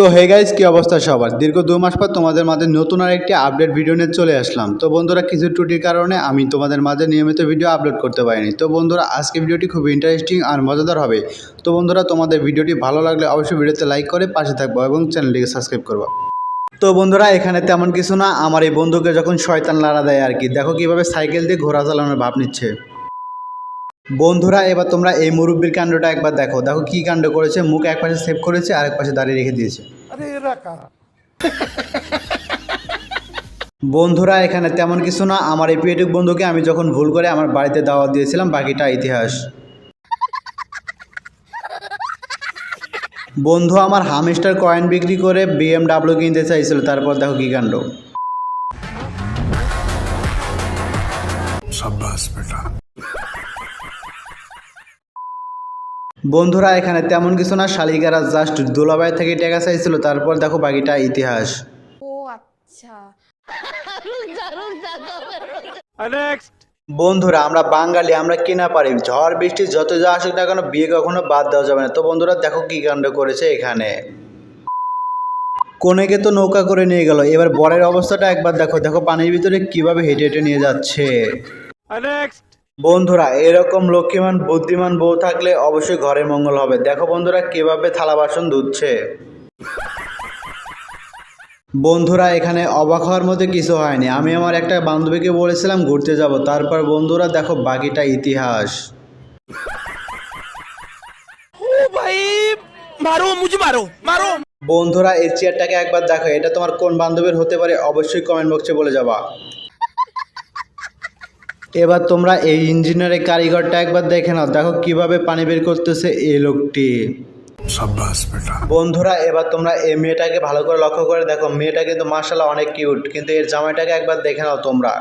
তো hey guys, কি অবস্থা সবার? দীর্ঘ 2 মাস পর তোমাদের মাঝে নতুন আরেকটি আপডেট ভিডিও নিয়ে চলে আসলাম। তো বন্ধুরা, কিছু ত্রুটির কারণে আমি তোমাদের মাঝে নিয়মিত ভিডিও আপলোড করতে পারিনি। তো বন্ধুরা, আজকে ভিডিওটি খুব ইন্টারেস্টিং আর মজাদার হবে। তো বন্ধুরা, তোমাদের ভিডিওটি ভালো লাগলে অবশ্যই ভিডিওতে লাইক করে পাশে থাকবো এবং চ্যানেলটিকে সাবস্ক্রাইব করবো। তো বন্ধুরা, এখানে তেমন কিছু না, আমার এই বন্ধুকে যখন শয়তান লাড়া দেয় আর কি। দেখো কিভাবে সাইকেল দিয়ে ঘোড়া চালানোর ভাব নিচ্ছে। বন্ধুরা, এবার তোমরা এই মুরব্বির কাণ্ডটা একবার দেখো। দেখো কি কাণ্ড করেছে, মুখ এক পাশে সেভ করেছে আর এক পাশে দাঁড়িয়ে রেখে দিয়েছে। বন্ধুরা, এখানে তেমন কিছু না, আমার এই পেটুক বন্ধুকে আমি যখন ভুল করে আমার বাড়িতে দাওয়াত দিয়েছিলাম, বাকিটা ইতিহাস। বন্ধু আমার হামস্টার কয়েন বিক্রি করে BMW কিনতে চাইছিল, তারপর দেখো কি কাণ্ড। বন্ধুরা, এখানে তেমন কিছু না, শালিকারা জাস্ট দুলাভাই থেকে টাকা চাইছিল, তারপর দেখো বাকিটা ইতিহাস। ও আচ্ছা। বন্ধুরা, আমরা বাঙালি, আমরা কিনা পারি, ঝড় বৃষ্টি যত যা আসুক না কেন বিয়ে কখনো বাদ দেওয়া যাবে না। তো বন্ধুরা, দেখো কি কাণ্ড করেছে এখানে। কনেকে তো নৌকা করে নিয়ে গেল, এবার বরের অবস্থাটা একবার দেখো। দেখো পানির ভিতরে কিভাবে হেঁটে হেঁটে নিয়ে যাচ্ছে। বন্ধুরা, এরকম লক্ষ্মীমান বুদ্ধিমান বউ থাকলে অবশ্যই ঘরে মঙ্গল হবে। দেখো বন্ধুরা, কিভাবে থালা বাসন ধুচ্ছে। বন্ধুরা, এখানে অবাক হওয়ার মধ্যে কিছু হয়নি। আমি আমার একটা বান্ধবীকে বলেছিলাম ঘুরতে যাব, তারপর বন্ধুরা দেখো বাকিটা ইতিহাস। বন্ধুরা, এই চেয়ারটাকে একবার দেখো, এটা তোমার কোন বান্ধবীর হতে পারে অবশ্যই কমেন্ট বক্সে বলে যাবা। এবার তোমরা এই ইঞ্জিনিয়ারের কারিগরটা একবার দেখে নাও। দেখো কিভাবে পানি বের করতেছে এই লোকটি। বন্ধুরা, এবার তোমরা এই মেয়েটাকে ভালো করে লক্ষ্য করে দেখো। মেয়েটা কিন্তু মাশাআল্লাহ অনেক কিউট, কিন্তু এর জামাইটাকে একবার দেখে নাও তোমরা।